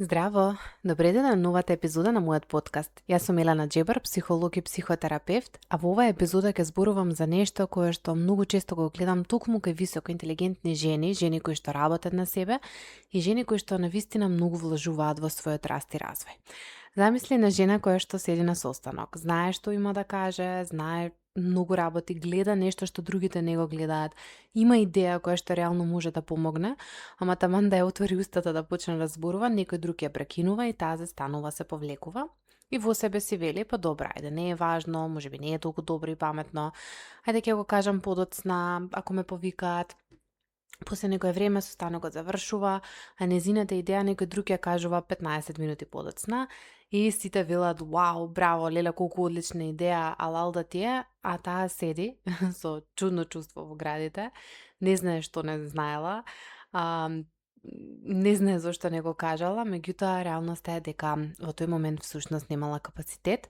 Здраво! Добре ден на новата епизода на мојот подкаст. Јас сум Елена Джебар, психолог и психотерапевт, а во оваа епизода ќе зборувам за нешто кое што многу често го гледам токму кај високо интелигентни жени кои што работат на себе и жени кои што навистина многу вложуваат во својот раст и развој. Замисли на жена која што седи на состанок, знае што има да каже, знае многу работи, гледа нешто што другите не го гледаат, има идеја која што реално може да помогне, ама таман да ја отвори устата да почне да зборува, некој друг ја прекинува и таа застанува, се повлекува и во себе си вели, па добра, ајде, не е важно, можеби не е толку добро и паметно, ајде ќе го кажам подоцна, ако ме повикаат. После некое време состанокот завршува, а незината идеја некој друг ја кажува 15 минути подоцна и сите велат, вау, браво, леле, колку одлична идеја, алал да ти е, а таа седи со чудно чувство во градите, не знае што не знаела, не знае зошто не го кажала, меѓутоа реалноста е дека во тој момент всушност немала капацитет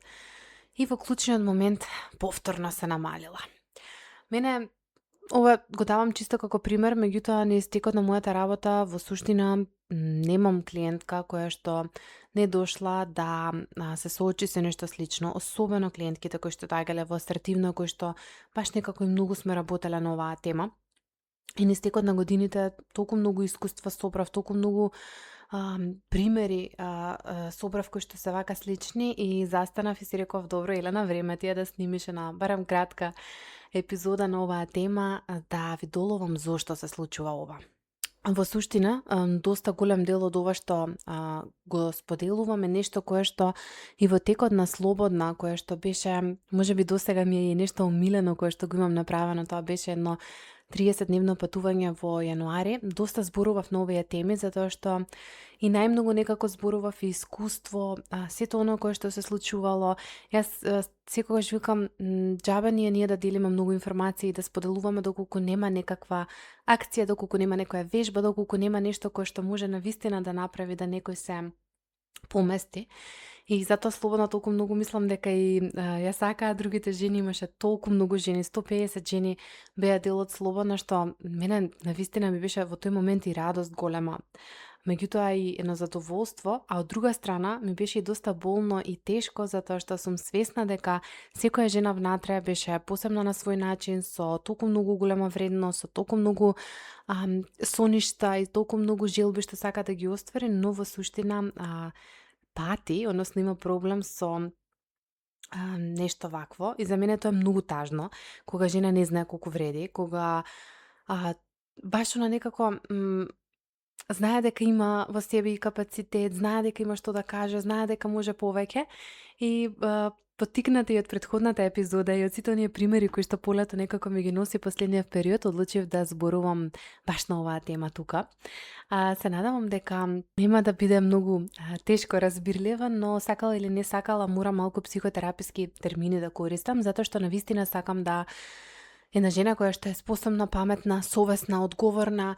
и во клучниот момент повторно се намалила. Мене ова го давам чисто како пример, меѓутоа на истекот на мојата работа во суштина немам клиентка која што не дошла да се соочи со нешто слично, особено клиентките кои што доаѓале во асертивно, кои што баш некако и многу сме работеле на оваа тема. И на истекот на годините толку многу искуства собрав, толку многу примери собрав кои што се вака слични и застанав и си реков, добро, Елена, време ти е да снимиш една барем кратка епизода на оваа тема, да ви доловам зошто се случува ова. Во суштина, доста голем дел од ова што го споделуваме нешто кое што и во текот на слободна, кое што беше, можеби досега ми е нешто умилено кое што го имам направено, тоа беше едно 30-дневно патување во јануари. Доста зборував на овие теми, затоа што и најмногу некако зборував и искуство, сето оно кое што се случувало. Јас секогаш викам, џабе ние да делиме многу информации и да споделуваме доколку нема некаква акција, доколку нема некоја вежба, доколку нема нешто кое што може навистина да направи да некој се помести. И затоа слободно толку многу мислам дека и ја сакаат другите жени, имаше толку многу жени, 150 жени беа дел од слободно, што мене навистина ми беше во тој момент и радост голема. Меѓутоа и едно задоволство, а од друга страна ми беше и доста болно и тешко, затоа што сум свесна дека секоја жена внатре беше посебна на свој начин, со толку многу голема вредност, со толку многу соништа и толку многу желби што сака да ги оствари, но во суштина пати, односно има проблем со нешто вакво и за мене тоа е многу тажно, кога жена не знае колку вреди, кога баш она некако знае дека има во себе и капацитет, знае дека има што да каже, знае дека може повеќе и поттикната и од претходната епизода и од сите оние примери кои што полето некако ми ги носи последниот период, одлучив да зборувам баш на оваа тема тука. Се надевам дека нема да биде многу тешко разбирлива, но сакала или не сакала мора малку психотераписки термини да користам, затоа што навистина сакам да една жена која што е способна, паметна, совесна, одговорна,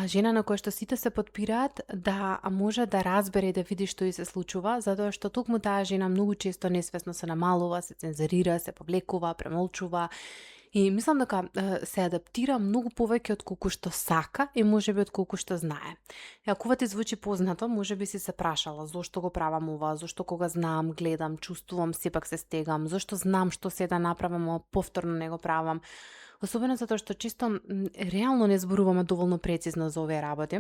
жена на која што сите се подпираат, да може да разбере и да види што и се случува, затоа што токму таа жена многу често несвесно се намалува, се цензурира, се повлекува, премолчува. И мислам дека се адаптира многу повеќе од колку што сака и можеби од колку што знае. И ако ова ти звучи познато, можеби си се прашала зошто го правам ова, зошто кога знам, гледам, чувствувам, сепак се стегам, зошто знам што се да направам, а повторно не го правам. Особено затоа што чисто реално не зборуваме доволно прецизно за овие работи.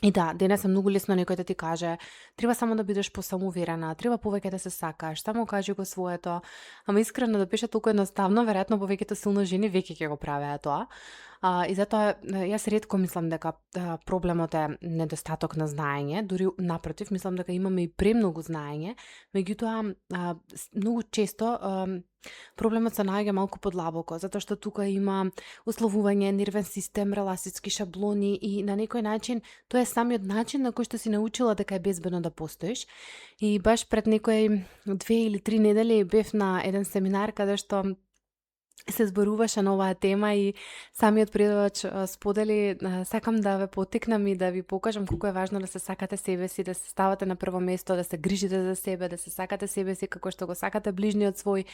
И да, денес е многу лесно некој да ти каже, треба само да бидеш посамоуверена, треба повеќе да се сакаш, само кажи го своето. Ама искрено да беше толку едноставно, веројатно повеќето силно жени веќе ќе го правеа тоа. И затоа јас ретко мислам дека проблемот е недостаток на знаење, дури напротив, мислам дека имаме и премногу знаење, меѓутоа многу често проблемот се наоѓа малку подлабоко, затоа што тука има условување, нервен систем, реласитски шаблони и на некој начин тоа е самиот начин на кој што си научила дека е безбедно да постоиш. И баш пред некои 2 или 3 недели бев на еден семинар каде што се зборуваше на оваа тема и самиот предавач сподели, сакам да ве поттикнам и да ви покажам колку е важно да се сакате себе си, да се ставате на прво место, да се грижите за себе, да се сакате себе си како што го сакате ближниот свој.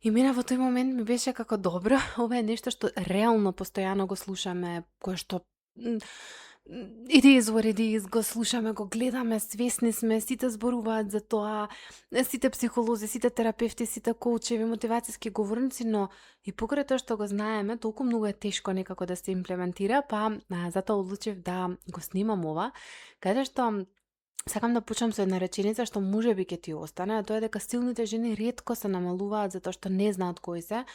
И мене во тој момент ми беше како добро, ова е нешто што реално постојано го слушаме, кое што it is what it is, го слушаме, го гледаме, свесни сме, сите зборуваат за тоа, сите психолози, сите терапевти, сите коучеви, мотивацијски говорници, но и покрај тоа што го знаеме, толку многу е тешко некако да се имплементира, па затоа одлучив да го снимам ова, каде што сакам да почнам со една реченица што можеби ќе ти остане, а тоа е дека силните жени ретко се намалуваат затоа што не знаат кои се,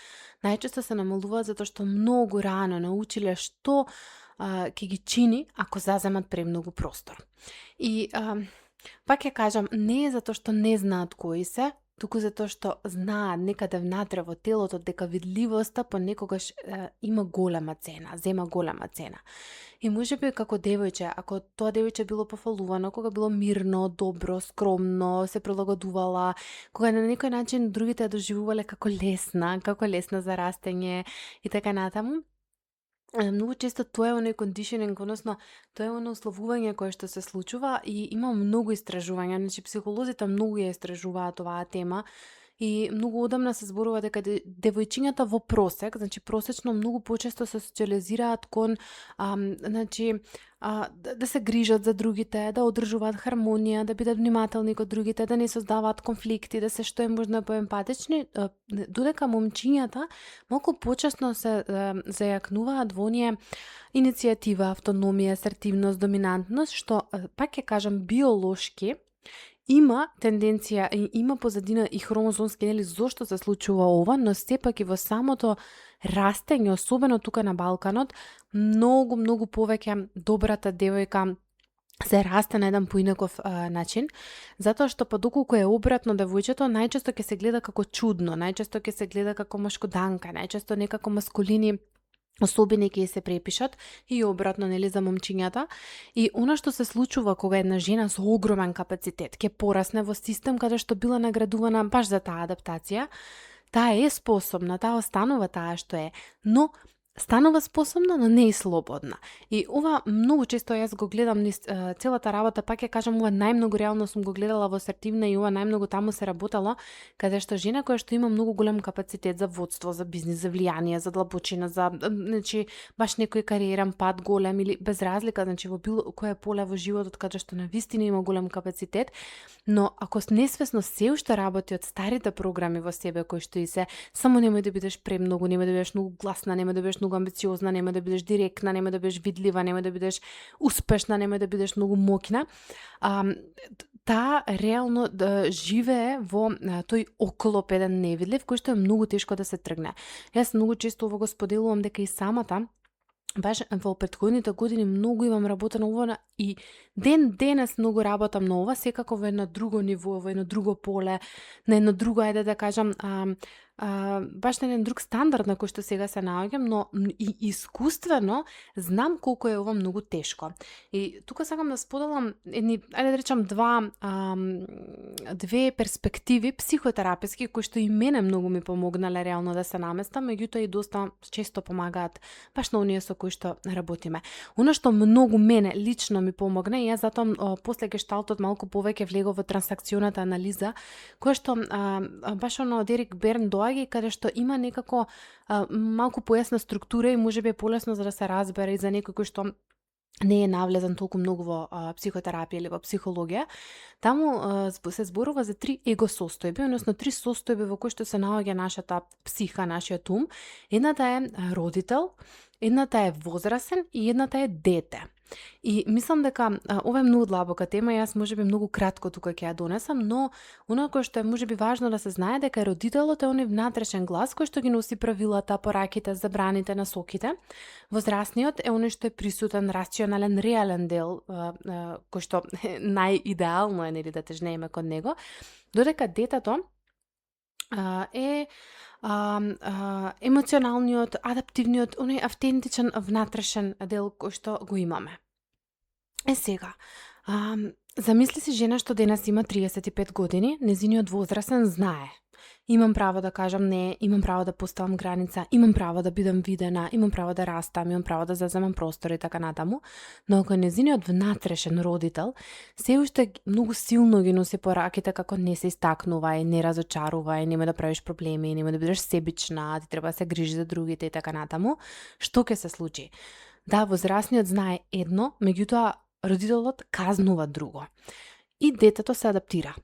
најчесто се намалуваат затоа што многу рано научиле што ќе ги чини ако заземат премногу простор. И пак ќе кажам, не е затоа што не знаат кои се, туку затоа што знаат некаде внатре во телото дека видливоста понекогаш има голема цена, зема голема цена. И можеби како девојче, ако тоа девојче било пофалувано, кога било мирно, добро, скромно, се прилагодувала, кога на некој начин другите ја доживувале како лесна за растење и така натаму, многу често тоа е оној conditioning, односно тоа е оно условување кое што се случува и има многу истражувања, значи психолозите многу ја истражуваат оваа тема и многу одамна се зборува дека девојчињата во просек, значи просечно многу почесто се социализираат кон значи да се грижат за другите, да одржуваат хармонија, да бидат внимателни кон другите, да не создаваат конфликти, да се што е можно поемпатични, додека момчињата малку почесно се зајакнуваат во оние иницијатива, автономија, асертивност, доминантност, што пак ќе кажам биолошки има тенденција и има позадина и хромозомски, нели, зошто се случува ова, но сепак и во самото растење, особено тука на Балканот, многу повеќе добрата девојка се расте на еден поинаков начин, затоа што доколку е обратно девојчето, најчесто ќе се гледа како чудно, најчесто ќе се гледа како машкоданка, најчесто некако маскулини особини ќе се препишат и обратно, нели, за момчињата. И она што се случува кога една жена со огромен капацитет ќе порасне во систем каде што била наградувана баш за таа адаптација, таа е способна, таа останува таа што е, но станува способна, но не и слободна. И ова многу често јас го гледам низ целата работа, пак ќе кажам, ова најмногу реално сум го гледала во асертивна и ова најмногу таму се работало, каде што жена која што има многу голем капацитет за водство, за бизнис, за влијание, за длабочина, за значи баш некој кариерен пат голем или без разлика, значи во било кое поле во животот каде што навистина има голем капацитет, но ако несвесно се уште работи од старите програми во себе кои што и се, само немој да бидеш премногу, немој да бидеш многу гласна, немој да бидеш многу амбициозна, немој да бидеш директна, немој да бидеш видлива, немој да бидеш успешна, немој да бидеш многу моќна. Таа реално да живее во тој оклоп еден невидлив, кој што е многу тешко да се тргне. Јас многу често ово го споделувам дека и самата баш во претходните години многу имам работено ова и денес многу работам на ова, секако во едно друго ниво, во едно друго поле, на едно друго, ајде да кажам, баш на еден друг стандард на кој што сега се наоѓам, но и искуствено знам колку е ова многу тешко. И тука сакам да споделам едни, ајде да речам, две перспективи психотерапевски кои што и мене многу ми помогнале реално да се наместам, меѓутоа и доста често помагаат баш на оние со кои што работиме. Оно што многу мене лично ми помогна, и јас затоа после гешталтот малку повеќе влегов во трансакционата анализа, која што баш оно од Ерик Берн доаѓа, каде што има некако малку појасна структура и можеби е полесно за да се разбере и за некој кој што не е навлезан толку многу во психотерапија или во психологија. Таму се зборува за 3 его состојби, односно 3 состојби во кои што се наоѓа нашата психа, нашиот ум. Едната е родител, едната е возрасен и едната е дете. И мислам дека ова е многу длабока тема, јас можеби многу кратко тука ќе ја донесам, но оно кој што е можеби важно да се знае дека родителот е оној внатрешен глас кој што ги носи правилата, пораките, забраните, насоките. Возрасниот е оној што е присутен, рационален, реален дел, кој што најидеално е, нели, да тежнееме кон него, додека детето е емоционалниот, адаптивниот, оној автентичен внатрешен дел кој што го имаме. Сега, замисли си жена што денес има 35 години, незиниот возрасен знае. Имам право да кажам не, имам право да поставам граница, имам право да бидам видена, имам право да растам, имам право да заземам простор и така натаму, но ако незиниот внатрешен родител се уште многу силно ги носи пораките како не се истакнувај, не разочарувај, нема да правиш проблеми, нема да бидеш себична, ти треба да се грижи за другите и така натаму, што ќе се случи? Да, возрасниот знае едно, меѓутоа родителот казнува друго. И детето се адаптира.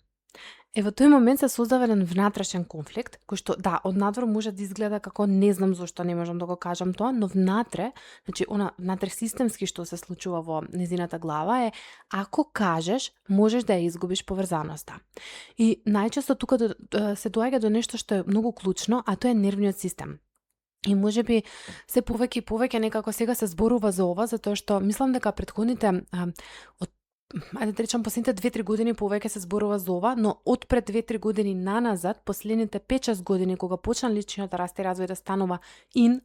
Во тој момент се создава еден внатрешен конфликт, кој што, да, однадвор може да изгледа како не знам зошто не можам да го кажам тоа, но внатре, значи, внатре системски што се случува во незината глава е, ако кажеш, можеш да ја изгубиш поврзаноста. И најчесто тука се доаѓа до нешто што е многу клучно, а тоа е нервниот систем. И можеби се повеќе и повеќе некако сега се зборува за ова, затоа што мислам дека претходните ајде да речам последните 2-3 години повеќе се зборува за ова, но од пред 2-3 години наназад, последните 5-6 години кога почна личниот раст и развој да станува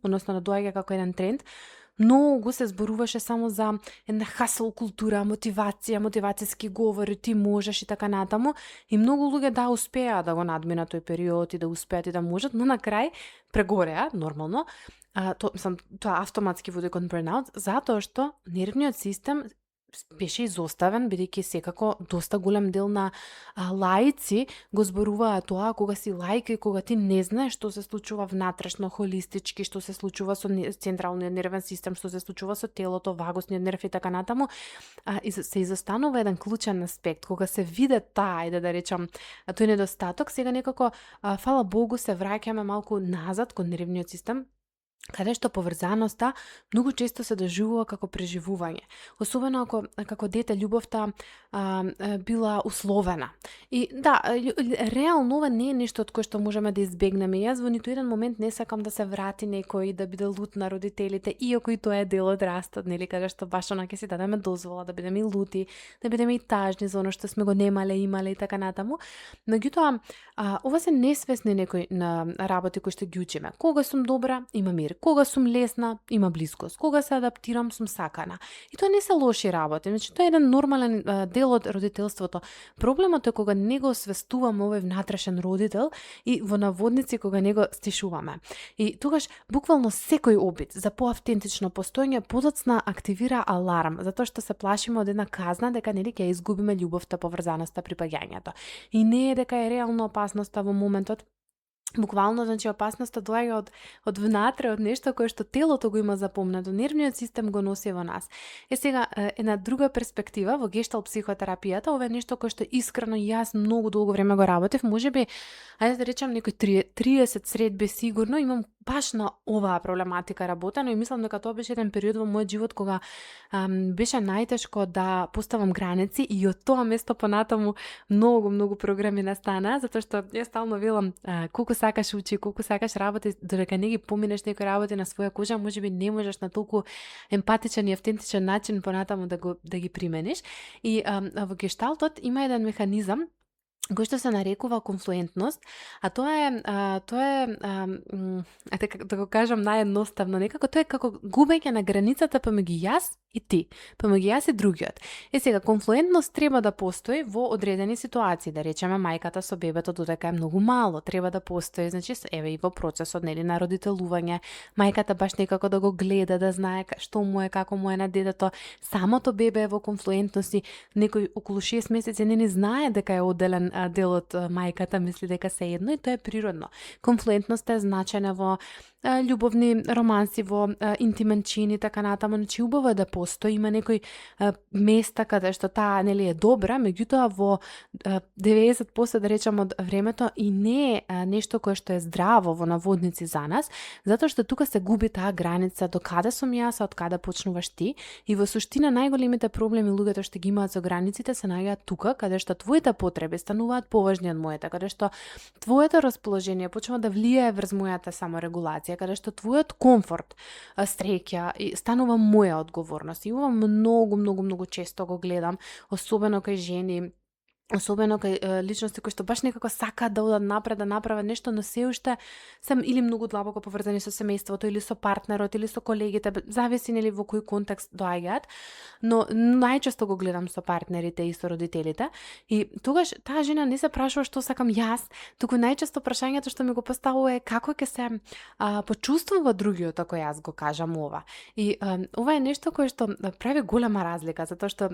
односно да доаѓа како еден тренд, многу се зборуваше само за една хасл култура, мотивација, мотивацијски говори, ти можеш и така натаму, и многу луѓе да успеа да го надминат тој период и да успеат и да можат, но на крај прегореа, нормално, тоа автоматски води кон бурнаут, затоа што нервниот систем беше изоставен, бидејќи секако доста голем дел на лаици го зборуваат тоа кога си лаик и кога ти не знаеш што се случува внатрешно, холистички, што се случува со централниот нервен систем, што се случува со телото, вагосниот нерв и така натаму, и се изостанува еден клучен аспект. Кога се виде таа, да речам, тој недостаток, сега некако, фала Богу, се враќаме малку назад кон нервниот систем, каде што поврзаноста многу често се доживува како преживување. Особено ако како дете љубовта била условена. И да, реално ова не е нешто од кое што можеме да избегнеме. Јас во ниту еден момент не сакам да се врати некој да биде лут на родителите, иако и тоа е дел од растот, нели, каде што баш онака си дадеме дозвола да бидеме и лути, да бидеме и тажни за оно што сме го немале, имале и така натаму. Меѓутоа, ова се несвесни некои на работи кои што ги учиме. Кога сум добра, има мир. Кога сум лесна, има блискост. Кога се адаптирам, сум сакана. И тоа не се лоши работи. Значи, тоа е еден нормален дел од родителството. Проблемот е кога не го освестуваме овој внатрешен родител и во наводници кога не го стишуваме. И тогаш буквално секој обид за поавтентично постоење подоцна активира аларм, затоа што се плашиме од една казна дека нели ќе изгубиме љубовта, поврзаноста, припаѓањето. И не е дека е реална опасноста во моментот. Буквално, значи, опасноста доаѓа од внатре, од нешто кое што телото го има запомнато, нервниот систем го носи во нас. Сега, една друга перспектива во гешталт психотерапијата, ова е нешто кое што искрено јас многу долго време го работев, можеби, ајде да речам некои 30 средби сигурно, имам баш на оваа проблематика работено и мислам дека тоа беше еден период во мојот живот кога беше најтешко да поставам граници и од тоа место понатаму многу програми настана, затоа што јас стално велам колку сакаш учи, колку сакаш работи, додека не ги поминеш некои работи на своја кожа, можеби не можеш на толку емпатичен и автентичен начин понатаму да ги примениш. И во гешталтот има еден механизам кој што се нарекува конфлуентност, а тоа е да го кажам наједноставно, некако тоа е како губење на границата помеѓу јас и ти, помеѓу јас и другиот. Сега, конфлуентност треба да постои во одредени ситуации, да речеме мајката со бебето додека е многу мало, треба да постои, значи, еве и во процесот нели на родителување, мајката баш некако да го гледа, да знае што му е, како му е на детето, самото бебе е во конфлуентност и некој околу 6 месеци не знае дека е одделен дел од мајката, мисли дека се едно и тоа е природно. Конфлуентноста е значајна во љубовни романси, во интимен чин и така натаму, значи убаво е да постои, има некои места каде што таа нели е добра, меѓутоа во 90% да речам од времето и не е нешто кое што е здраво во наводници за нас, затоа што тука се губи таа граница до каде сум јас, од каде почнуваш ти, и во суштина најголемите проблеми луѓето што ги имаат со границите се наоѓаат тука, каде што твоите потреби стануваат поважни од моите, каде што твоето расположение почнува да влијае врз мојата саморегулација, каде што твојот комфорт, среќа и станува моја одговорност. И ова многу често го гледам, особено кај жени, особено кај личности кои што баш некако сакаат да одат напред, да направат нешто, но се уште се или многу длабоко поврзани со семејството, или со партнерот, или со колегите, зависи нели во кој контекст доаѓаат, но најчесто го гледам со партнерите и со родителите. И тогаш таа жена не се прашува што сакам јас, туку најчесто прашањето што ми го поставува е како ќе се почувствува другиот ако јас го кажам ова. И ова е нешто кое што прави голема разлика, затоа што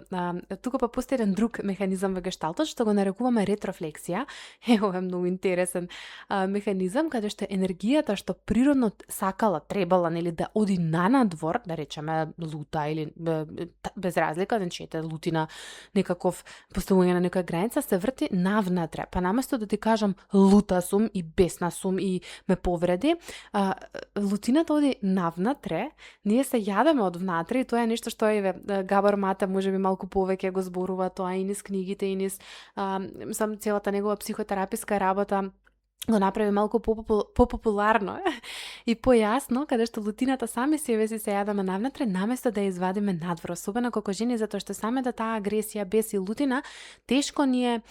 тука постои еден друг механизам во гешталтот, што го нарекуваме ретрофлексија. Ова е многу интересен механизам каде што енергијата што природно сакала, требала, нели, да оди надвор, да речеме лута или без разлика, значи ете лутина некаков поставување на некоја граница, се врти навнатре. Па наместо да ти кажам лута сум и бесна сум и ме повреди, лутината оди навнатре, ние се јадеме од внатре и тоа е нешто што Габор Мате можеби малку повеќе го зборува тоа и низ книгите и низ сам целата негова психотераписка работа го направи малку попопуларно и појасно, каде што лутината сами себе си се јадаме навнатре, наместо да ја извадиме надвор, особено како жени, затоа што самата таа агресија, бес и лутина тешко ни е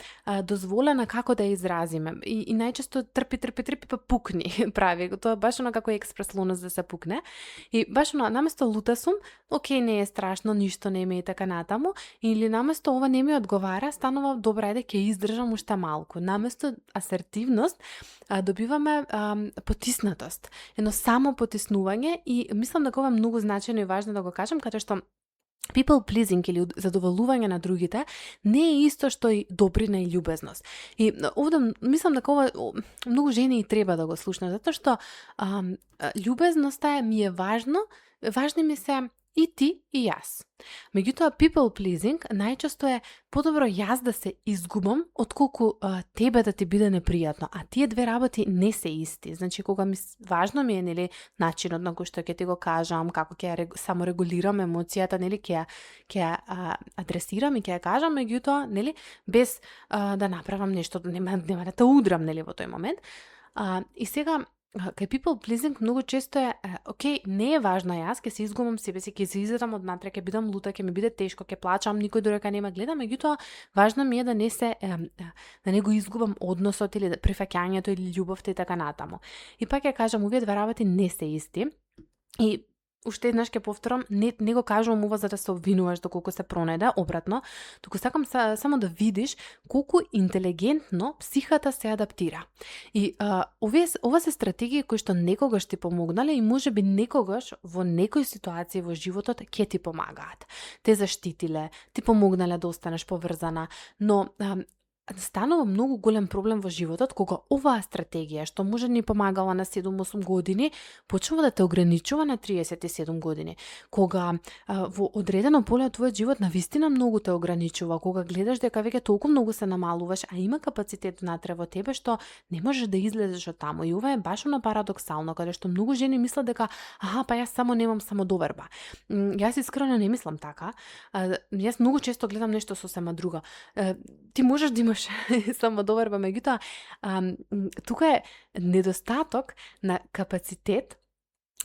дозволена како да ја изразиме и најчесто трпи па пукни прави. Тоа баш оно како експрес лунос да се пукне и баш оно наместо лута сум, окей, не е страшно, ништо не ме и така натаму, или наместо ова не ми одговара, станува добра е ќе издржам уште малку. Наместо асертивност добиваме потиснатост, едно само потиснување и мислам дека ова е многу значајно и важно да го кажам, каде што people pleasing или задоволување на другите не е исто што и добрина и љубезност. И овде мислам дека ова многу жени и треба да го слушнат, затоа што љубезноста ми е важни ми се и ти и јас. Меѓутоа, people pleasing најчесто е подобро јас да се изгубам отколку тебе да ти биде непријатно, а тие две работи не се исти. Значи, кога важно ми е, нели, начинот на кој што ќе ти го кажам, како ќе саморегулирам емоцијата, нели, ќе адресирам и ќе ја кажам, меѓутоа, нели, без да направам нешто, нема да те удрам, нели, во тој момент. И сега кај people pleasing многу често е, окей, не е важно јас, ќе се изгубам себе си, ќе се изедам однатре, ќе бидам лута, ќе ми биде тешко, ќе плачам, никој дорека нема гледа, меѓутоа важно ми е да не го изгубам односот или прифаќањето или љубовта и така натаму. И пак ќе кажам, овие две работи не се исти. И уште еднаш ќе повторам, не го кажувам ова за да се обвинуваш доколку се пронеде, обратно, туку сакам само да видиш колку интелигентно психата се адаптира. И ова се стратегии кои што некогаш ти помогнале и можеби некогаш во некои ситуации во животот ќе ти помагаат. Те заштитиле, ти помогнале да останеш поврзана, но станува многу голем проблем во животот кога оваа стратегија што може ни помагала на 7-8 години почнува да те ограничува на 37 години. Кога во одредено поле од твојот живот навистина многу те ограничува, кога гледаш дека веќе толку многу се намалуваш, а има капацитет внатре во тебе што не можеш да излезеш од таму. И ова е баш оно парадоксално, каде што многу жени мислат дека па јас само немам самодоверба. Јас искрено не мислам така. Јас многу често гледам нешто сосема друго. Ти можеш да имаш самодоверба, меѓутоа тука е недостаток на капацитет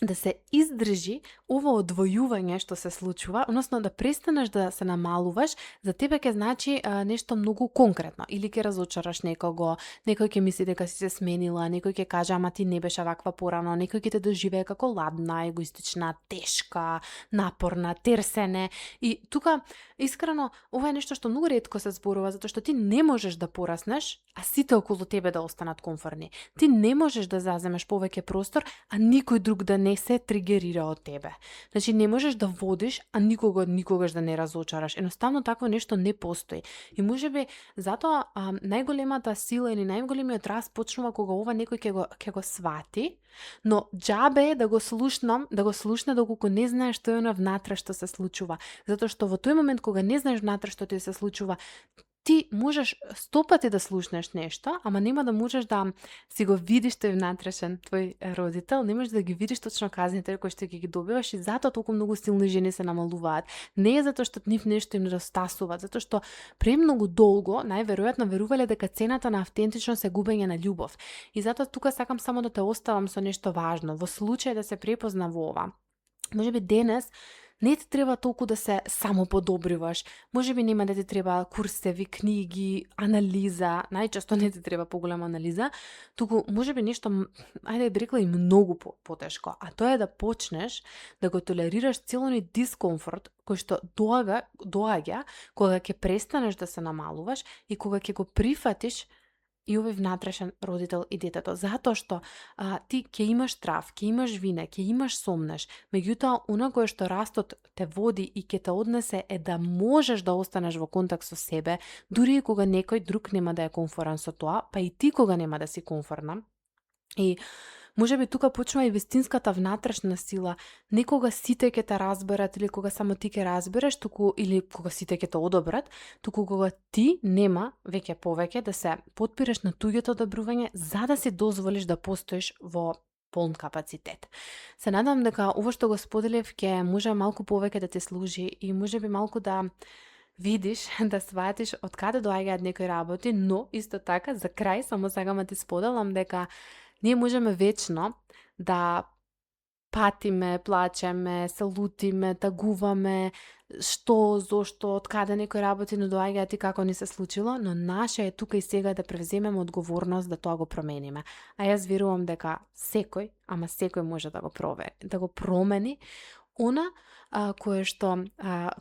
да се издржи ова одвојување што се случува, односно да престанеш да се намалуваш, за тебе ќе значи нешто многу конкретно. Или ќе разочараш некого, некој ќе мисли дека си се сменила, некој ќе каже ама ти не беше ваква порано, некој ќе те доживее како ладна, егоистична, тешка, напорна, терсене. И тука, искрено, ова е нешто што многу ретко се зборува, затоа што ти не можеш да пораснеш, а сите околу тебе да останат комфортни. Ти не можеш да заземеш повеќе простор, а никој друг да не се тригерира од тебе. Значи, не можеш да водиш, а никогаш да не разочараш. Едноставно такво нешто не постои. И можеби затоа најголемата сила или најголемиот раст почнува кога ова некој ќе го свати, но џабе е да го слушне доколку не знаеш што е на внатре што се случува. Затоа што во тој момент кога не знаеш внатре што ти се случува, ти можеш 100 пати да слушнеш нешто, ама нема да можеш да си го видиш тој внатрешен твој родител, не можеш да ги видиш точно казните кои што ги добиваш и затоа толку многу силни жени се намалуваат. Не е затоа што нив нешто им недостасува, затоа што премногу долго најверојатно верувале дека цената на автентичност е губење на љубов. И затоа тука сакам само да те оставам со нешто важно. Во случај да се препозна во ова, можеби денес не ти треба толку да се само подобриваш. Можеби нема да ти треба курсеви, книги, анализа. Најчесто не ти треба поголема анализа, туку можеби нешто, ајде да рекла и многу потешко, а тоа е да почнеш да го толерираш целони дискомфорт кој што доаѓа кога ќе престанеш да се намалуваш и кога ќе го прифатиш и овој внатрешен родител и детето, затоа што ти ќе имаш страв, ќе имаш вина, ќе имаш сомнеш, меѓутоа она кое што растот те води и ќе те однесе е да можеш да останеш во контакт со себе, дури и кога некој друг нема да е комфоран со тоа, па и ти кога нема да си комфорна. И можеби тука почнува и вистинската внатрешна сила. Не кога сите ќе те разберат или кога само ти ќе разбереш, туку или кога сите ќе те одобрат, туку кога ти нема веќе повеќе да се потпираш на туѓото одобрување, за да си дозволиш да постоиш во полн капацитет. Се надам дека ово што го споделив ќе може малку повеќе да ти служи и можеби малку да видиш, да сватиш од каде доаѓаат некои работи, но исто така за крај само сакам да ти споделам дека ние можеме вечно да патиме, плачеме, се лутиме, тагуваме, што, зошто, од каде некои работи не доаѓаат и како ни се случило, но наше е тука и сега да превземеме одговорност да тоа го промениме. А јас верувам дека секој, ама секој може да го промени она кое што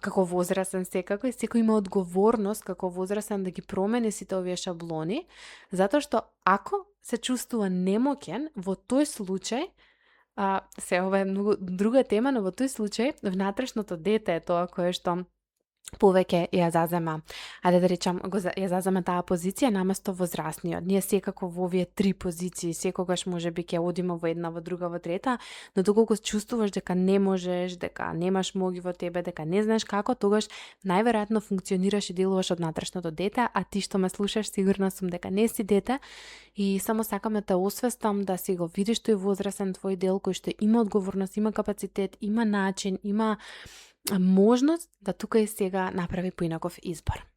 како возрастен секако и секој има одговорност како возрастен да ги промени сите овие шаблони, затоа што ако се чувствува немоќен, во тој случај ова е многу друга тема, но во тој случај внатрешното дете е тоа кое што повеќе ја зазема, ајде да речам, ја зазема таа позиција наместо возрастниот. Ние секако во овие три позиции, секогаш можеби ќе одиме во една, во друга, во трета, но доколку чувствуваш дека не можеш, дека немаш моги во тебе, дека не знаеш како, тогаш најверојатно функционираш и делуваш од внатрешното дете, а ти што ме слушаш, сигурна сум дека не си дете и само сакам да те освестам да си го видиш тој возрастен твој дел кој што има одговорност, има капацитет, има начин, има можност да тука и сега направи поинаков избор.